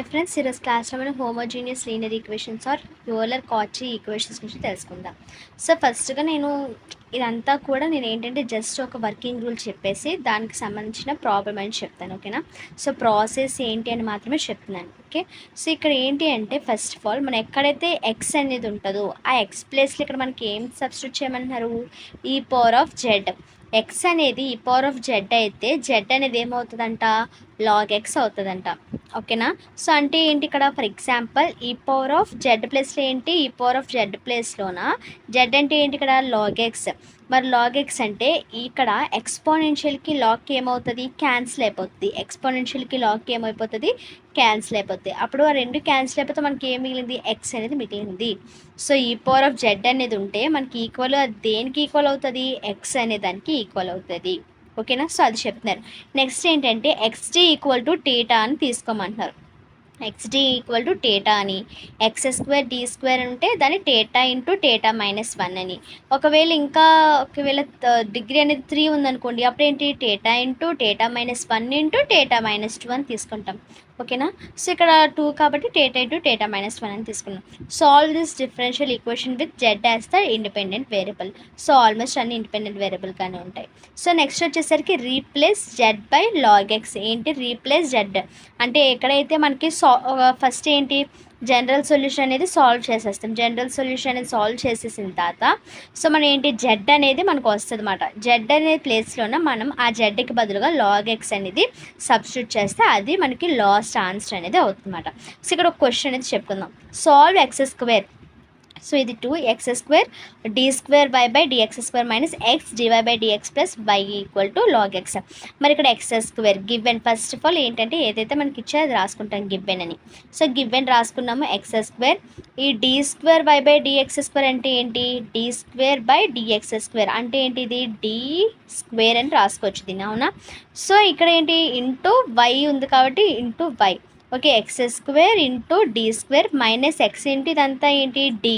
Hi friends, ఈరోజు క్లాస్లో మనం homogeneous linear equations or Euler Cauchy equations గురించి తెలుసుకుందాం. సో ఫస్ట్గా ఇదంతా కూడా నేను ఏంటంటే జస్ట్ ఒక వర్కింగ్ రూల్ చెప్పేసి దానికి సంబంధించిన ప్రాబ్లమ్ అని చెప్తాను. ఓకేనా? సో ప్రాసెస్ ఏంటి అని మాత్రమే చెప్తున్నాను. ఓకే, సో ఇక్కడ ఏంటి అంటే ఫస్ట్ ఆఫ్ ఆల్ మనం ఎక్కడైతే ఎక్స్ అనేది ఉంటుందో ఆ ఎక్స్ ప్లేస్లో ఇక్కడ మనకి ఏం సబ్స్టిట్యూట్ చేయమన్నారు? ఈ పవర్ ఆఫ్ జెడ్. ఎక్స్ అనేది ఈ పవర్ ఆఫ్ జెడ్ అయితే జెడ్ అనేది ఏమవుతుందంట? లాగ్ ఎక్స్ అవుతుందంట. ఓకేనా? సో అంటే ఏంటి ఇక్కడ? For example e power of z ప్లేస్లో ఏంటి? ఈ పవర్ ఆఫ్ జెడ్ ప్లేస్లోన జెడ్ అంటే ఏంటి ఇక్కడ? Log X. మరి లాగ్ ఎక్స్ అంటే ఇక్కడ ఎక్స్పోనెన్షియల్కి లాగ్కి ఏమవుతుంది? క్యాన్సిల్ అయిపోతుంది. ఎక్స్పోనెన్షియల్కి లాగ్కి ఏమైపోతుంది? క్యాన్సిల్ అయిపోతుంది. అప్పుడు ఆ రెండు క్యాన్సిల్ అయిపోతే మనకి ఏం మిగిలింది? ఎక్స్ అనేది మిగిలింది. సో ఈ పవర్ ఆఫ్ జెడ్ అనేది ఉంటే మనకి ఈక్వల్ దేనికి ఈక్వల్ అవుతుంది? ఎక్స్ అనే దానికి ఈక్వల్ అవుతుంది. ఓకేనా? సో అది చెప్తున్నారు. నెక్స్ట్ ఏంటంటే ఎక్స్డి ఈక్వల్ టు టీటా అని తీసుకోమంటున్నారు. ఎక్స్డి ఈక్వల్ టు టేటా అని, ఎక్స్ స్క్వేర్ డి స్క్వేర్ అంటే దాన్ని టేటా ఇంటూ టేటా -1 అని. ఒకవేళ డిగ్రీ అనేది 3 ఉందనుకోండి, అప్పుడు ఏంటి? Theta into theta -1 into theta -2 అని తీసుకుంటాం. ఓకేనా? సో ఇక్కడ 2 కాబట్టి టేటా ఇంటూ టేటా -1 అని తీసుకున్నాం. Solve this differential equation with z as the independent variable. So almost అన్ని ఇండిపెండెంట్ వేరియబుల్గానే ఉంటాయి. సో నెక్స్ట్ వచ్చేసరికి replace z by log x. ఏంటి రీప్లేస్ జెడ్ అంటే ఎక్కడైతే మనకి ఫస్ట్ ఏంటి? జనరల్ సొల్యూషన్ అనేది సాల్వ్ చేసేస్తాం. జనరల్ సొల్యూషన్ అనేది సాల్వ్ చేసేసిన తర్వాత సో మనం ఏంటి? జెడ్ అనేది మనకు వస్తుంది అన్నమాట. జెడ్ అనే ప్లేస్లోన మనం ఆ జెడ్కి బదులుగా లాగ్ ఎక్స్ అనేది సబ్స్టిట్యూట్ చేస్తే అది మనకి లాస్ట్ ఆన్సర్ అనేది అవుతుంది అన్నమాట. సో ఇక్కడ ఒక క్వశ్చన్ అనేది చెప్పుకుందాం. Solve X square. సో ఇది 2x square D square Y by DX square minus X DY by DX plus Y equal to log X. మరి ఇక్కడ X square given. First of all ఏంటంటే ఏదైతే మనకి ఇచ్చారో అది రాసుకుంటాం గివెన్ అని. సో గివెన్ రాసుకున్నాము. ఎక్స్ స్క్వేర్ ఈ D square Y by DX square అంటే ఏంటి? D square by DX square అంటే ఏంటి? ఇది డి స్క్వేర్ అని రాసుకోవచ్చు దీన్ని. అవునా? సో ఇక్కడ ఏంటి? ఇంటూ వై ఉంది కాబట్టి into y. Okay, x square into d square minus x into ఇదంతా ఏంటి? D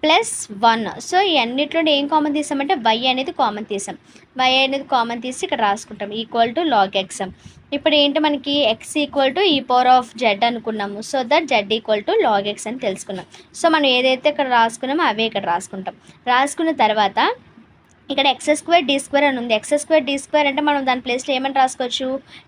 plus 1. సో ఈ అన్నిట్లో ఏం కామన్ తీసామంటే వై అనేది కామన్ తీసాం. వై అనేది కామన్ తీసి ఇక్కడ రాసుకుంటాం ఈక్వల్ టు లాగ్ ఎక్స్. ఇప్పుడు ఏంటి మనకి? X equal to e power of z అనుకున్నాము. So that z equal to log x అని తెలుసుకున్నాం. సో మనం ఏదైతే ఇక్కడ రాసుకున్నామో అవే ఇక్కడ రాసుకుంటాం. రాసుకున్న తర్వాత ఇక్కడ ఎక్స్ స్క్వేర్ డి స్క్వేర్ అని ఉంది. ఎక్స్ స్క్వేర్ డి స్క్వేర్ అంటే మనం దాని ప్లేస్లో ఏమని రాసుకోవచ్చు?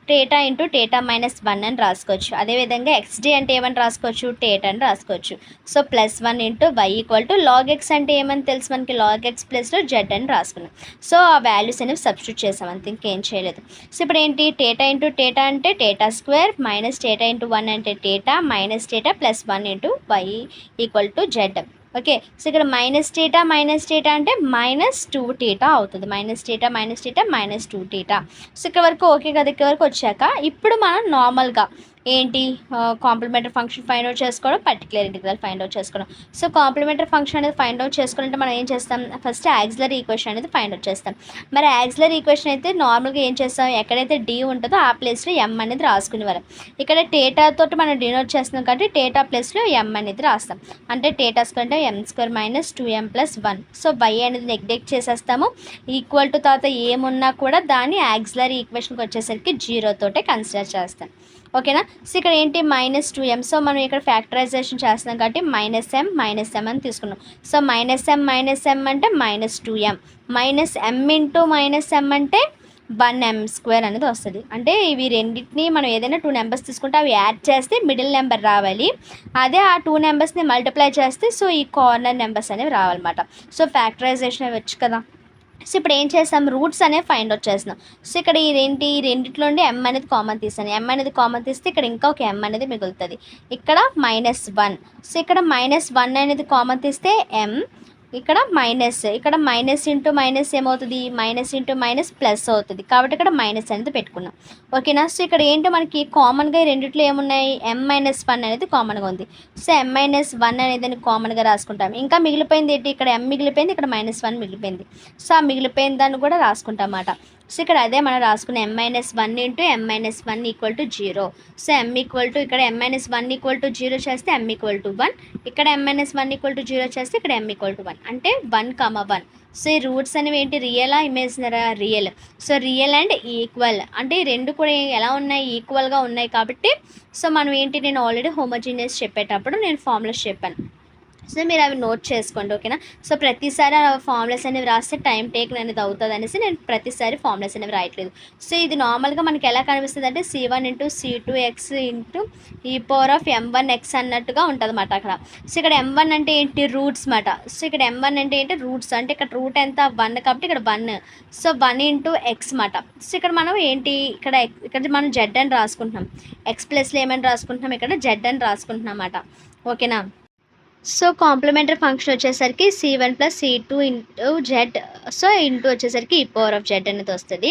టేటా ఇంటూ టేటా -1 అని రాసుకోవచ్చు. అదేవిధంగా ఎక్స్డి అంటే ఏమని రాసుకోవచ్చు? టేటా అని రాసుకోవచ్చు. So +1 into y equal to log x అంటే ఏమని తెలుసు మనకి? లాగ్ ఎక్స్ ప్లేస్లో జెడ్ అని రాసుకున్నాం. సో ఆ వాల్యూస్ అనేవి సబ్స్టిట్యూట్ చేసాం, అంతే, ఇంకేం చేయలేదు. సో ఇప్పుడు ఏంటి? టేటా ఇంటూ టేటా అంటే theta square minus theta into 1 అంటే theta minus theta +1 into y equal to z. Okay, so ఇక్కడ మైనస్ టేటా అంటే -2 టీటా అవుతుంది. -2 టీటా. సో ఇక్కడ వరకు ఓకే కదా? ఇక్కడ వరకు వచ్చాక ఇప్పుడు మనం నార్మల్గా ఏంటి? కాంప్లిమెంటరీ ఫంక్షన్ ఫైండ్ అవుట్ చేసుకోవడం, పర్టికులర్ ఇంటిగ్రల్ ఫైండ్ అవుట్ చేసుకోవడం. సో కాంప్లిమెంటరీ ఫంక్షన్ అనేది ఫైండ్ అవుట్ చేసుకోవాలంటే మనం ఏం చేస్తాం? ఫస్ట్ యాక్సిలరీ ఈక్వేషన్ అనేది ఫైండ్ అవుట్ చేస్తాం. మరి యాక్సిలరీ ఈక్వేషన్ అయితే నార్మల్గా ఏం చేస్తాం? ఎక్కడైతే డి ఉంటుందో ఆ ప్లేస్లో ఎం అనేది రాసుకునేవారు. ఇక్కడ టేటా తోటి మనం డినోట్ చేస్తున్నాం కాబట్టి టేటా ప్లేస్లో ఎం అనేది రాస్తాం. అంటే టేటా స్క్వేర్ అంటే m² - 2m + 1. సో వై అనేది నెగ్లెక్ట్ చేసేస్తాము. ఈక్వల్ టు తర్వాత ఏమున్నా కూడా దాన్ని యాక్సిలరీ ఈక్వేషన్కి వచ్చేసరికి 0 తోటే కన్సిడర్ చేస్తాం. ఓకేనా? సో ఇక్కడ ఏంటి? -2m. సో మనం ఇక్కడ ఫ్యాక్టరైజేషన్ చేస్తున్నాం కాబట్టి -m అని తీసుకున్నాం. సో -m అంటే -2m -m ఇంటూ -m అంటే 1m² అనేది వస్తుంది. అంటే ఇవి రెండింటిని మనం ఏదైనా 2 నెంబర్స్ తీసుకుంటే అవి యాడ్ చేస్తే మిడిల్ నెంబర్ రావాలి. అదే ఆ 2 నెంబర్స్ని మల్టిప్లై చేస్తే సో ఈ కార్నర్ నెంబర్స్ అనేవి రావాలన్నమాట. సో ఫ్యాక్టరైజేషన్ అవి వచ్చు కదా? సో ఇప్పుడు ఏం చేస్తాం? రూట్స్ అనేవి ఫైండ్ అవుట్ చేస్తున్నాం. సో ఇక్కడ ఈ రెండిట్లో నుండి m అనేది కామన్ తీసాను. m అనేది కామన్ తీస్తే ఇక్కడ ఇంకా ఒక m అనేది మిగులుతుంది. ఇక్కడ -1. సో ఇక్కడ -1 అనేది కామన్ తీస్తే m, ఇక్కడ మైనస్ ఇంటూ మైనస్ ఏమవుతుంది? మైనస్ ఇంటూ మైనస్ ప్లస్ అవుతుంది కాబట్టి ఇక్కడ మైనస్ అనేది పెట్టుకున్నాం. ఓకేనా? సో ఇక్కడ ఏంటో మనకి కామన్గా ఈ రెండిట్లో ఏమున్నాయి? m-1 అనేది కామన్గా ఉంది. సో m-1 అనేది కామన్గా రాసుకుంటాం. ఇంకా మిగిలిపోయింది ఏంటి? ఇక్కడ m మిగిలిపోయింది, ఇక్కడ -1 మిగిలిపోయింది. సో ఆ మిగిలిపోయిన దాన్ని కూడా రాసుకుంటాం అన్నమాట. సో ఇక్కడ అదే మనం రాసుకున్న m-1 into m-1 equal to 0. So m equal to ఇక్కడ m-1 ఈక్వల్ టు 0 చేస్తే m ఈక్వల్ టు 1, ఇక్కడ m-1 ఈక్వల్ టు 0 చేస్తే ఇక్కడ m ఈక్వల్ టు 1, అంటే 1, 1. సో ఈ రూట్స్ అనేవి ఏంటి, రియలా ఇమేజినరా, real. So real and equal అంటే ఈ రెండు కూడా ఎలా ఉన్నాయి, ఈక్వల్గా ఉన్నాయి కాబట్టి సో మనం ఏంటి, నేను ఆల్రెడీ హోమోజీనియస్ చెప్పేటప్పుడు నేను ఫార్ములాస్ చెప్పాను. సో మీరు అవి నోట్ చేసుకోండి, ఓకేనా. సో ప్రతిసారి ఆ ఫార్ములాస్ అనేవి రాస్తే టైం టేక్ అనేది అవుతుంది అనేసి నేను ప్రతిసారి ఫార్ములాస్ అనేవి రాయట్లేదు. సో ఇది నార్మల్గా మనకి ఎలా కనిపిస్తుంది అంటే C1 into C2x into e⁻m1x అన్నట్టుగా ఉంటుంది అన్నమాట అక్కడ. సో ఇక్కడ m1 అంటే ఏంటి, రూట్స్ మాట. సో ఇక్కడ m1 అంటే ఏంటి, రూట్స్. అంటే ఇక్కడ రూట్ ఎంత 1 కాబట్టి ఇక్కడ 1. సో 1 ఇంటూ ఎక్స్ మాట. సో ఇక్కడ మనం ఏంటి, ఇక్కడ మనం జెడ్ అని రాసుకుంటున్నాం, ఎక్స్ ప్లస్లో ఏమని రాసుకుంటున్నాం, ఇక్కడ జెడ్ అని రాసుకుంటున్నాం అన్నమాట, ఓకేనా. సో కాంప్లిమెంటరీ ఫంక్షన్ వచ్చేసరికి C1 plus C2 into Z, so into వచ్చేసరికి e⁻z అనేది వస్తుంది.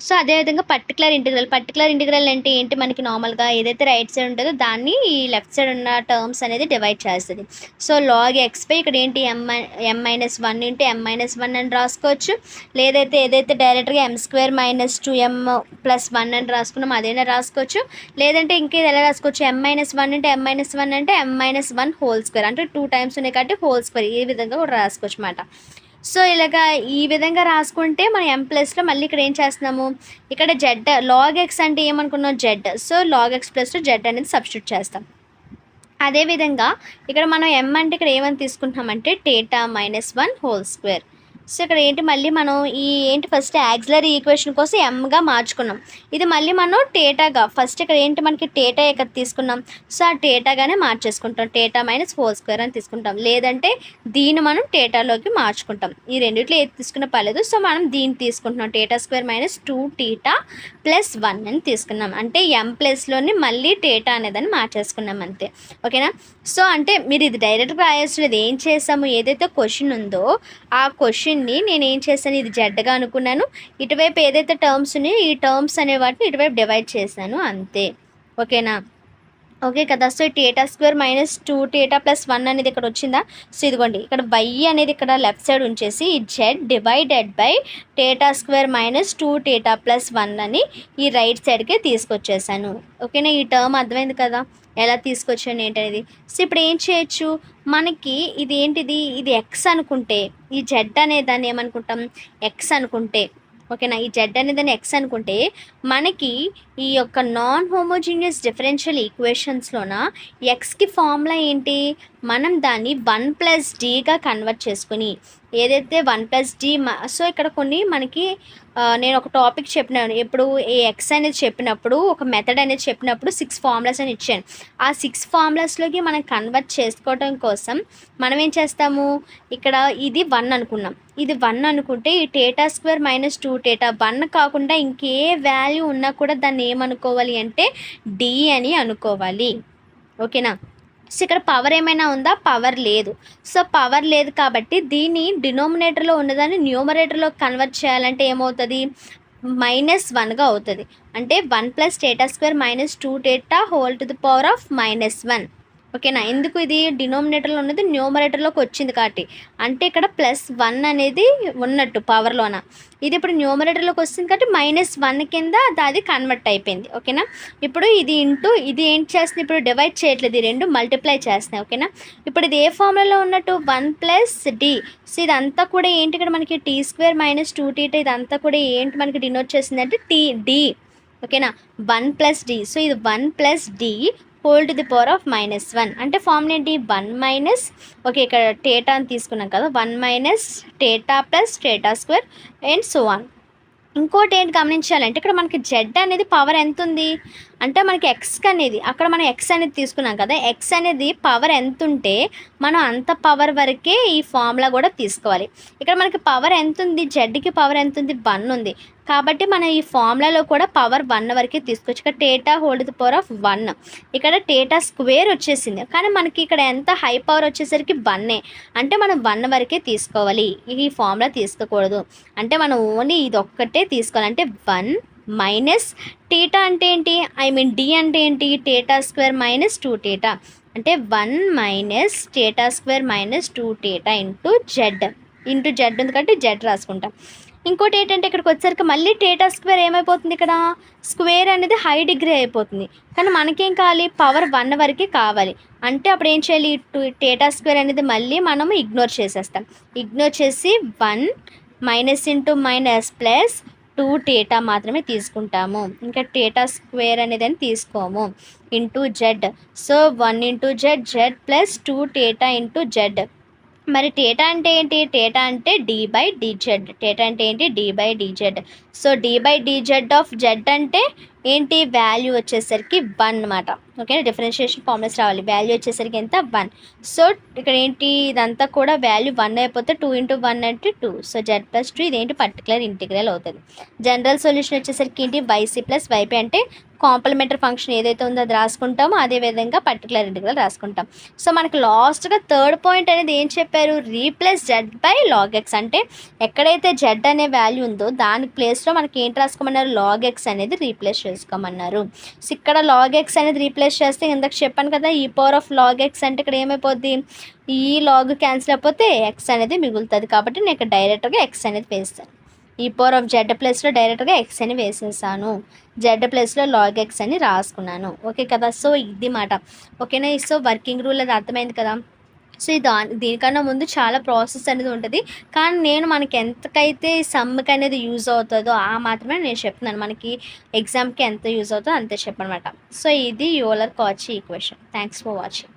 సో అదేవిధంగా పర్టికులర్ ఇంటిగ్రల్ అంటే ఏంటి, మనకి నార్మల్గా ఏదైతే రైట్ సైడ్ ఉంటుందో దాన్ని ఈ లెఫ్ట్ సైడ్ ఉన్న టర్మ్స్ అనేది డివైడ్ చేస్తుంది. సో లాగ్ ఎక్స్పై ఇక్కడ ఏంటి m-1 ఇంటూ m-1 అని రాసుకోవచ్చు, ఏదైతే డైరెక్ట్గా m²-2m+1 అని రాసుకున్నాం అదైనా రాసుకోవచ్చు, లేదంటే ఇంకేది ఎలా రాసుకోవచ్చు, m-1 ఇంటూ m-1 అంటే m-1 హోల్ స్క్వేర్, అంటే 2 టైమ్స్ ఉన్నాయి కాబట్టి హోల్ స్క్వేర్, ఈ విధంగా కూడా రాసుకోవచ్చు అన్నమాట. సో ఇలాగా ఈ విధంగా రాసుకుంటే మనం m+లో మళ్ళీ ఇక్కడ ఏం చేస్తున్నాము, ఇక్కడ జెడ్ లాగ్ ఎక్స్ అంటే ఏమనుకున్నాం, జెడ్. సో లాగ్ ఎక్స్ ప్లస్లో జెడ్ అనేది సబ్స్టిట్యూట్ చేస్తాం. అదేవిధంగా ఇక్కడ మనం m అంటే ఇక్కడ ఏమని తీసుకుంటున్నామంటే θ-1 హోల్ స్క్వేర్. సో ఇక్కడ ఏంటి, మళ్ళీ మనం ఫస్ట్ యాక్సిలరీ ఈక్వేషన్ కోసం ఎంగా మార్చుకున్నాం, ఇది మళ్ళీ మనం టేటాగా ఫస్ట్ ఇక్కడ ఏంటి మనకి టేటా ఇక్కడ తీసుకున్నాం, సో ఆ టేటాగానే మార్చేసుకుంటాం, θ-హోల్ స్క్వేర్ అని తీసుకుంటాం, లేదంటే దీన్ని మనం టేటాలోకి మార్చుకుంటాం. ఈ రెండిట్లో ఏది తీసుకున్నా పర్లేదు. సో మనం దీన్ని తీసుకుంటున్నాం, θ²-2θ+1 అని తీసుకున్నాం, అంటే m+లోని మళ్ళీ టేటా అనేదాన్ని మార్చేసుకున్నాం అంతే, ఓకేనా. సో అంటే మీరు ఇది డైరెక్ట్గా రాయాల్సినది ఏం చేసాము, ఏదైతే క్వశ్చన్ ఉందో ఆ క్వశ్చన్ని నేను ఏం చేశాను, ఇది జెడ్గా అనుకున్నాను, ఇటువైపు ఏదైతే టర్మ్స్ ఉన్నాయో ఈ టర్మ్స్ అనే వాటిని ఇటువైపు డివైడ్ చేశాను అంతే, ఓకేనా. ఓకే కదా. సో θ²-2θ+1 అనేది ఇక్కడ వచ్చిందా. సో ఇదిగోండి ఇక్కడ y అనేది ఇక్కడ లెఫ్ట్ సైడ్ ఉంచేసి ఈ జెడ్ డివైడెడ్ బై θ²-2θ+1 అని ఈ రైట్ సైడ్కి తీసుకొచ్చేసాను, ఓకేనా. ఈ టర్మ్ అర్థమైంది కదా ఎలా తీసుకొచ్చాను ఏంటనేది. సో ఇప్పుడు ఏం చేయొచ్చు, మనకి ఇది ఏంటిది, ఇది ఎక్స్ అనుకుంటే ఈ జెడ్ అనే దాన్ని ఏమనుకుంటాం, ఎక్స్ అనుకుంటే, ఓకేనా. ఈ జెడ్ అనేదాన్ని ఎక్స్ అనుకుంటే మనకి ఈ యొక్క నాన్ హోమోజీనియస్ డిఫరెన్షియల్ ఈక్వేషన్స్లోన ఎక్స్కి ఫార్ములా ఏంటి, మనం దాన్ని 1+dగా కన్వర్ట్ చేసుకుని ఏదైతే 1+d. సో ఇక్కడ కొన్ని మనకి నేను ఒక టాపిక్ చెప్పినాను, ఎప్పుడు ఈ ఎక్స్ అనేది చెప్పినప్పుడు ఒక మెథడ్ అనేది చెప్పినప్పుడు 6 ఫార్ములాస్ అని ఇచ్చాను. ఆ 6 ఫార్ములాస్లోకి మనం కన్వర్ట్ చేసుకోవడం కోసం మనం ఏం చేస్తాము, ఇక్కడ ఇది 1 అనుకున్నాం, ఇది 1 అనుకుంటే ఈ θ²-2θ 1 కాకుండా ఇంకే వాల్యూ ఉన్నా కూడా దాన్ని ఏమనుకోవాలి అంటే d అని అనుకోవాలి, ఓకేనా. సో ఇక్కడ పవర్ ఏమైనా ఉందా, పవర్ లేదు. సో పవర్ లేదు కాబట్టి దీన్ని డినోమినేటర్లో ఉన్నదాన్ని న్యూమరేటర్లో కన్వర్ట్ చేయాలంటే ఏమవుతుంది, -1గా అవుతుంది, అంటే 1+θ²-2θ⁻1, ఓకేనా. ఎందుకు ఇది డినోమినేటర్లో ఉన్నది న్యూమరేటర్లోకి వచ్చింది కాబట్టి, అంటే ఇక్కడ +1 అనేది ఉన్నట్టు పవర్లోన, ఇది ఇప్పుడు న్యూమరేటర్లోకి వస్తుంది కాబట్టి -1 కింద అది కన్వర్ట్ అయిపోయింది, ఓకేనా. ఇప్పుడు ఇది ఇంటూ ఇది ఏం చేస్తుంది, ఇప్పుడు డివైడ్ చేయట్లేదు, ఈ రెండు మల్టిప్లై చేస్తున్నాయి, ఓకేనా. ఇప్పుడు ఇది ఏ ఫార్ములాలో ఉన్నట్టు 1+d. సో ఇదంతా కూడా ఏంటి, ఇక్కడ మనకి t²-2θ ఇదంతా కూడా ఏంటి మనకి డినోట్ చేస్తుంది అంటే d, ఓకేనా. 1+d. సో ఇది 1+d⁻1 అంటే ఫార్ములా ఏంటి, 1 ఓకే ఇక్కడ θ అని తీసుకున్నాం కదా, 1 θ+θ² అండ్ సో ఆన్. ఇంకోటి ఏంటి గమనించాలంటే ఇక్కడ మనకి జెడ్ అనేది పవర్ ఎంత ఉంది అంటే మనకి ఎక్స్ అనేది అక్కడ మనం ఎక్స్ అనేది తీసుకున్నాం కదా, ఎక్స్ అనేది పవర్ ఎంత ఉంటే మనం అంత పవర్ వరకే ఈ ఫార్ములా కూడా తీసుకోవాలి. ఇక్కడ మనకి పవర్ ఎంత ఉంది, జెడ్కి పవర్ ఎంత ఉంది, 1 ఉంది కాబట్టి మనం ఈ ఫార్ములాలో కూడా పవర్ 1 వరకే తీసుకోవచ్చు. ఇక్కడ θ²1, ఇక్కడ θ² వచ్చేసింది, కానీ మనకి ఇక్కడ ఎంత హై పవర్ వచ్చేసరికి 1 అంటే మనం 1 వరకే తీసుకోవాలి, ఈ ఫార్ములా తీసుకోకూడదు. అంటే మనం ఓన్లీ ఇది ఒక్కటే తీసుకోవాలి, అంటే 1 మైనస్ θ అంటే ఏంటి, d అంటే ఏంటి, θ²-2θ అంటే 1 θ²-2θ ఇంటూ జెడ్ ఉంది కాబట్టి జెడ్ రాసుకుంటాం. ఇంకోటి ఏంటంటే ఇక్కడికి వచ్చేసరికి మళ్ళీ టేటా స్క్వేర్ ఏమైపోతుంది, ఇక్కడ స్క్వేర్ అనేది హై డిగ్రీ అయిపోతుంది. కానీ మనకేం కావాలి, పవర్ 1 వరకే కావాలి. అంటే అప్పుడు ఏం చేయాలి, టేటా స్క్వేర్ అనేది మళ్ళీ మనము ఇగ్నోర్ చేసేస్తాం. ఇగ్నోర్ చేసి 1 minus into minus plus 2 theta మాత్రమే తీసుకుంటాము. ఇంకా టేటా స్క్వేర్ అనేది అని తీసుకోము. Into Z. So 1 into Z, Z plus 2 theta into Z. మరి టేటా అంటే ఏంటి, టేటా అంటే d/dz. టేటా అంటే ఏంటి, d/dz. So d/dz of Z అంటే ఏంటి, వాల్యూ వచ్చేసరికి 1 అనమాట. ఓకేనా, డిఫరెన్షియేషన్ ఫార్ములాస్ రావాలి. వాల్యూ వచ్చేసరికి ఎంత, 1. సో ఇక్కడ ఏంటి, ఇదంతా కూడా వాల్యూ 1 అయిపోతే 2 ఇంటూ 1 అంటే 2. సో జెడ్ ప్లస్ 2 ఇదేంటి, పర్టికులర్ ఇంటిగ్రల్ అవుతుంది. జనరల్ సొల్యూషన్ వచ్చేసరికి ఏంటి, yc ప్లస్ yp అంటే కాంప్లిమెంటరీ ఫంక్షన్ ఏదైతే ఉందో అది రాసుకుంటామో, అదేవిధంగా పర్టికులర్ ఇంటిగ్రల్ రాసుకుంటాం. సో మనకి లాస్ట్గా థర్డ్ పాయింట్ అనేది ఏం చెప్పారు, replace z by log x. అంటే ఎక్కడైతే జెడ్ అనే వాల్యూ ఉందో దాని ప్లేస్లో మనకి ఏంటి రాసుకోమన్నారు, లాగ్ ఎక్స్ అనేది రీప్లేస్ చేసుకోమన్నారు. సో ఇక్కడ లాగ్ ఎక్స్ అనేది రీప్లేస్ చేస్తే ఇందాక చెప్పాను కదా, ఈ పవర్ ఆఫ్ లాగ్ ఎక్స్ అంటే ఇక్కడ ఏమైపోద్ది, ఈ లాగ్ క్యాన్సిల్ అయిపోతే ఎక్స్ అనేది మిగులుతుంది. కాబట్టి నేను ఇక్కడ డైరెక్ట్గా ఎక్స్ అనేది వేస్తాను. ఈ పవర్ ఆఫ్ జెడ్ ప్లస్లో డైరెక్ట్గా ఎక్స్ అని వేసేసాను. జెడ్ ప్లస్లో లాగ్ ఎక్స్ అని రాసుకున్నాను. ఓకే కదా, సో ఇది మాట. ఓకేనా, సో వర్కింగ్ రూల్ అది అర్థమైంది కదా. సో దీనికన్నా ముందు చాలా ప్రాసెస్ అనేది ఉంటుంది. కానీ నేను మనకి ఎంతకైతే సమ్కి అనేది యూజ్ అవుతుందో ఆ మాత్రమే నేను చెప్తున్నాను. మనకి ఎగ్జామ్కి ఎంత యూజ్ అవుతుందో అంతే చెప్పనమాట. సో ఇది యూలర్ కాచి ఈక్వేషన్. Thanks for watching.